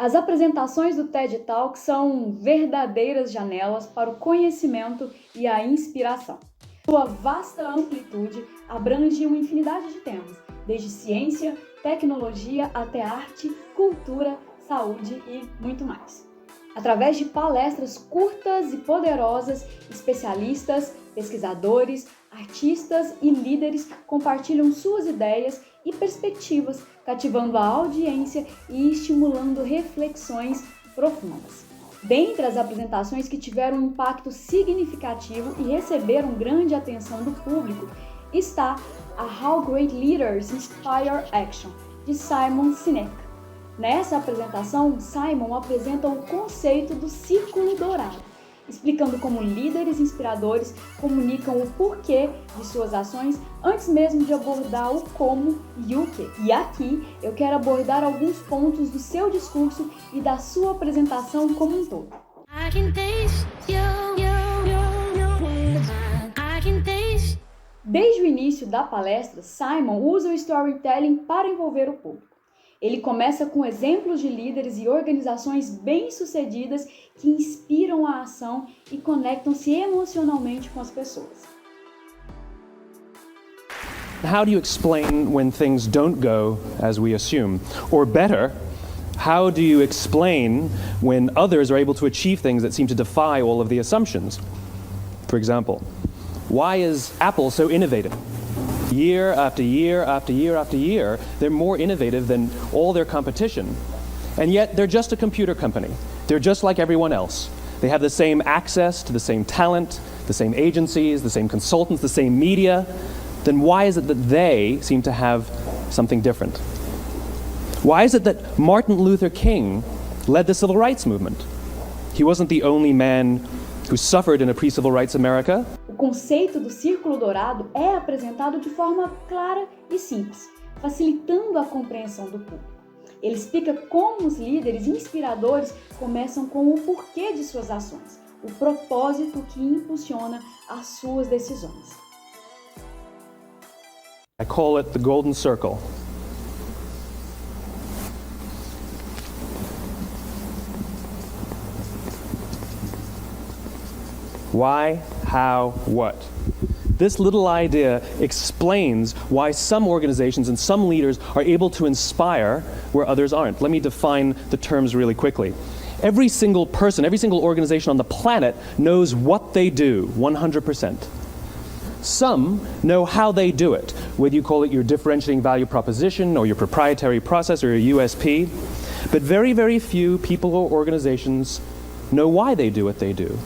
As apresentações do TED Talk são verdadeiras janelas para o conhecimento e a inspiração. Sua vasta amplitude abrange uma infinidade de temas, desde ciência, tecnologia até arte, cultura, saúde e muito mais. Através de palestras curtas e poderosas, especialistas, pesquisadores, artistas e líderes compartilham suas ideias e perspectivas, cativando a audiência e estimulando reflexões profundas. Dentre as apresentações que tiveram um impacto significativo e receberam grande atenção do público, está a How Great Leaders Inspire Action, de Sinek. Nessa apresentação, Simon apresenta o conceito do círculo dourado, explicando como líderes inspiradores comunicam o porquê de suas ações antes mesmo de abordar o como e o que. E aqui eu quero abordar alguns pontos do seu discurso e da sua apresentação como um todo. Desde o início da palestra, Simon usa o storytelling para envolver o público. Ele começa com exemplos de líderes e organizações bem-sucedidas que inspiram a ação e conectam-se emocionalmente com as pessoas. How do you explain when things don't go as we assume? Or better, how do you explain when others are able to achieve things that seem to defy all of the assumptions? For example, why is Apple so innovative? Year after year after year after year, they're more innovative than all their competition. And yet they're just a computer company. They're just like everyone else. They have the same access to the same talent, the same agencies, the same consultants, the same media. Then why is it that they seem to have something different? Why is it that Martin Luther King led the civil rights movement? He wasn't the only man who suffered in a pre-civil rights America. O conceito do círculo dourado é apresentado de forma clara e simples, facilitando a compreensão do público. Ele explica como os líderes inspiradores começam com o porquê de suas ações, o propósito que impulsiona as suas decisões. I call it the golden circle. Why, how, what? This little idea explains why some organizations and some leaders are able to inspire where others aren't. Let me define the terms really quickly. Every single person, every single organization on the planet knows what they do, 100%. Some know how they do it, whether you call it your differentiating value proposition or your proprietary process or your USP. But very, very few people or organizations know why they do what they do.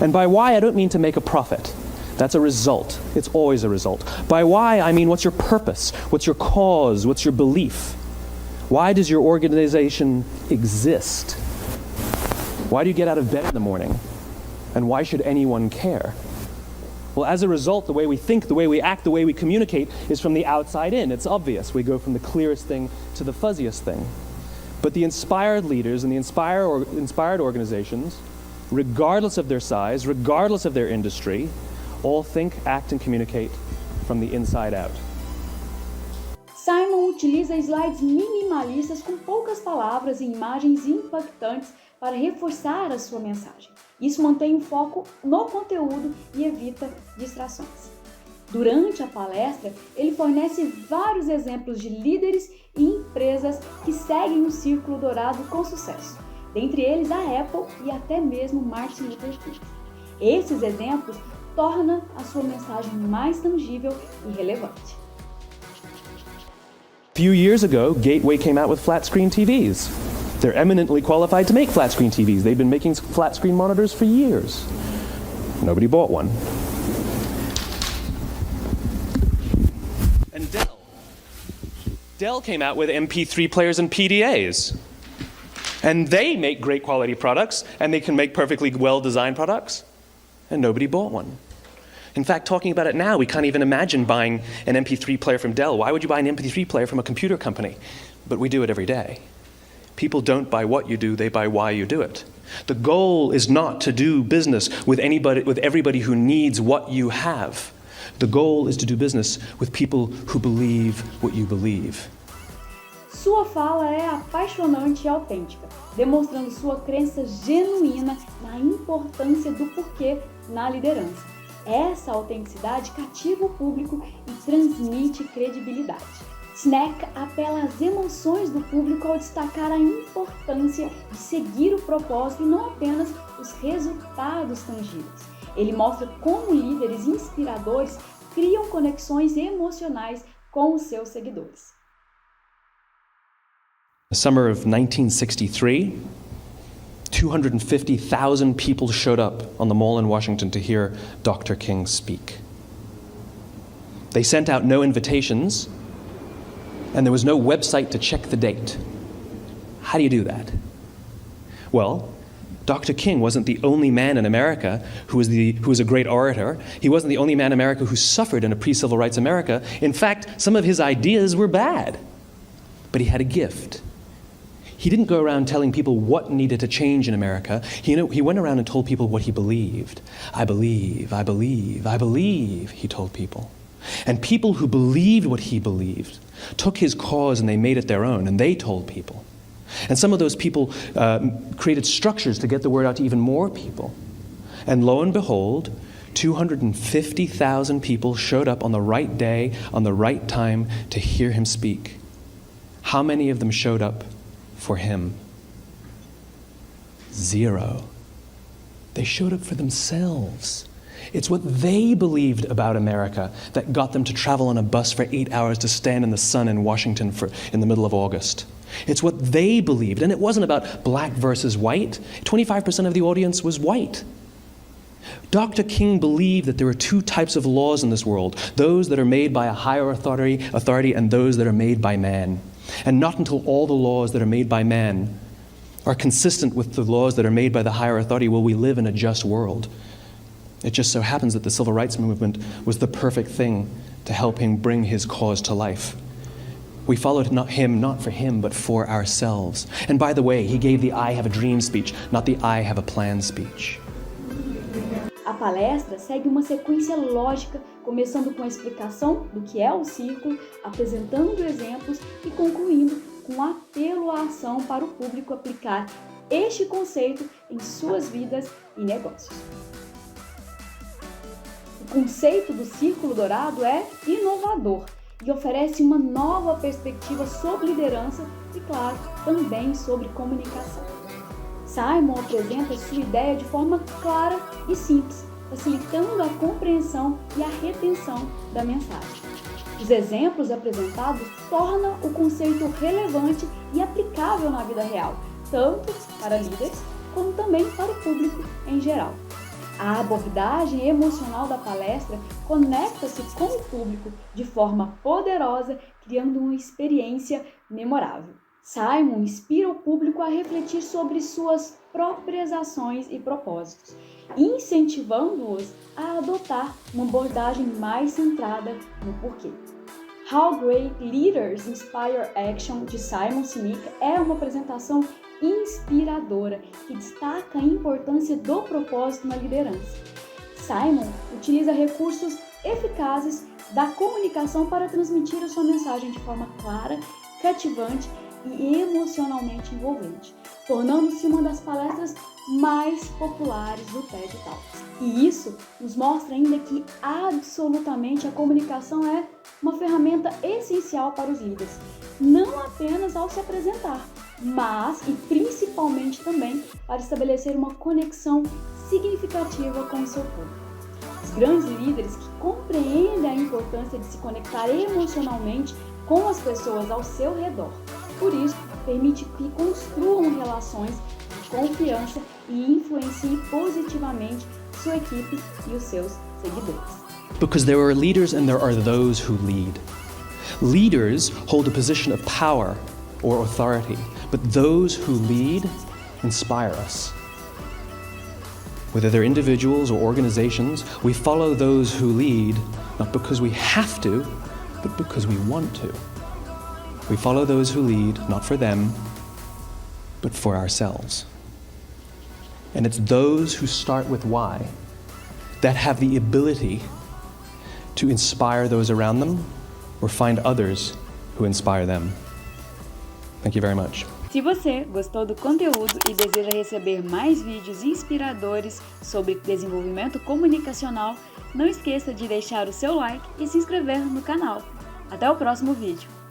And by why, I don't mean to make a profit. That's a result. It's always a result. By why, I mean what's your purpose? What's your cause? What's your belief? Why does your organization exist? Why do you get out of bed in the morning? And why should anyone care? Well, as a result, the way we think, the way we act, the way we communicate is from the outside in. It's obvious. We go from the clearest thing to the fuzziest thing. But the inspired leaders and the inspired organizations, regardless of their size, regardless of their industry, all think, act, and communicate from the inside out. Simon utiliza slides minimalistas com poucas palavras e imagens impactantes para reforçar a sua mensagem. Isso mantém o foco no conteúdo e evita distrações. Durante a palestra, ele fornece vários exemplos de líderes e empresas que seguem o círculo dourado com sucesso. Dentre eles a Apple e até mesmo Martin Luther King. Esses exemplos tornam a sua mensagem mais tangível e relevante. A few years ago, Gateway came out with flat screen TVs. They're eminently qualified to make flat screen TVs. They've been making flat screen monitors for years. Nobody bought one. And Dell came out with MP3 players and PDAs. And they make great quality products, and they can make perfectly well-designed products, and nobody bought one. In fact, talking about it now, we can't even imagine buying an MP3 player from Dell. Why would you buy an MP3 player from a computer company? But we do it every day. People don't buy what you do, they buy why you do it. The goal is not to do business with everybody who needs what you have. The goal is to do business with people who believe what you believe. Sua fala é apaixonante e autêntica, demonstrando sua crença genuína na importância do porquê na liderança. Essa autenticidade cativa o público e transmite credibilidade. Sinek apela às emoções do público ao destacar a importância de seguir o propósito e não apenas os resultados tangíveis. Ele mostra como líderes inspiradores criam conexões emocionais com os seus seguidores. The summer of 1963, 250,000 people showed up on the Mall in Washington to hear Dr. King speak. They sent out no invitations, and there was no website to check the date. How do you do that? Well, Dr. King wasn't the only man in America who was a great orator. He wasn't the only man in America who suffered in a pre-civil rights America. In fact, some of his ideas were bad. But he had a gift. He didn't go around telling people what needed to change in America. He went around and told people what he believed. I believe, I believe, I believe, he told people. And people who believed what he believed took his cause and they made it their own, and they told people. And some of those people created structures to get the word out to even more people. And lo and behold, 250,000 people showed up on the right day, on the right time to hear him speak. How many of them showed up for him? 0. They showed up for themselves. It's what they believed about America that got them to travel on a bus for 8 hours to stand in the sun in Washington in the middle of August. It's what they believed, and it wasn't about black versus white. 25% of the audience was white. Dr. King believed that there were 2 types of laws in this world, those that are made by a higher authority and those that are made by man. And not until all the laws that are made by man are consistent with the laws that are made by the higher authority will we live in a just world. It just so happens that the civil rights movement was the perfect thing to help him bring his cause to life. We followed him not for him, but for ourselves. And by the way, he gave the I have a dream speech, not the I have a plan speech. A palestra segue uma sequência lógica, começando com a explicação do que é o círculo, apresentando exemplos e concluindo com um apelo à ação para o público aplicar este conceito em suas vidas e negócios. O conceito do círculo dourado é inovador e oferece uma nova perspectiva sobre liderança e, claro, também sobre comunicação. Simon apresenta sua ideia de forma clara e simples, facilitando a compreensão e a retenção da mensagem. Os exemplos apresentados tornam o conceito relevante e aplicável na vida real, tanto para líderes como também para o público em geral. A abordagem emocional da palestra conecta-se com o público de forma poderosa, criando uma experiência memorável. Simon inspira o público a refletir sobre suas próprias ações e propósitos, incentivando-os a adotar uma abordagem mais centrada no porquê. How Great Leaders Inspire Action, de Simon Sinek, é uma apresentação inspiradora que destaca a importância do propósito na liderança. Simon utiliza recursos eficazes da comunicação para transmitir a sua mensagem de forma clara, cativante e emocionalmente envolvente, tornando-se uma das palestras mais populares do TED Talks. E isso nos mostra ainda que absolutamente a comunicação é uma ferramenta essencial para os líderes, não apenas ao se apresentar, mas e principalmente também para estabelecer uma conexão significativa com o seu público. Os grandes líderes que compreendem a importância de se conectar emocionalmente com as pessoas ao seu redor. Por isso, permite que construam relações de confiança e influenciem positivamente sua equipe e os seus seguidores. Because there are leaders and there are those who lead. Leaders hold a position of power or authority, but those who lead inspire us. Whether they're individuals or organizations, we follow those who lead not because we have to, but because we want to. We follow those who lead not for them, but for ourselves. And it's those who start with why that have the ability to inspire those around them or find others who inspire them. Thank you very much. Se você gostou do conteúdo e deseja receber mais vídeos inspiradores sobre desenvolvimento comunicacional, não esqueça de deixar o seu like e se inscrever no canal. Até o próximo vídeo!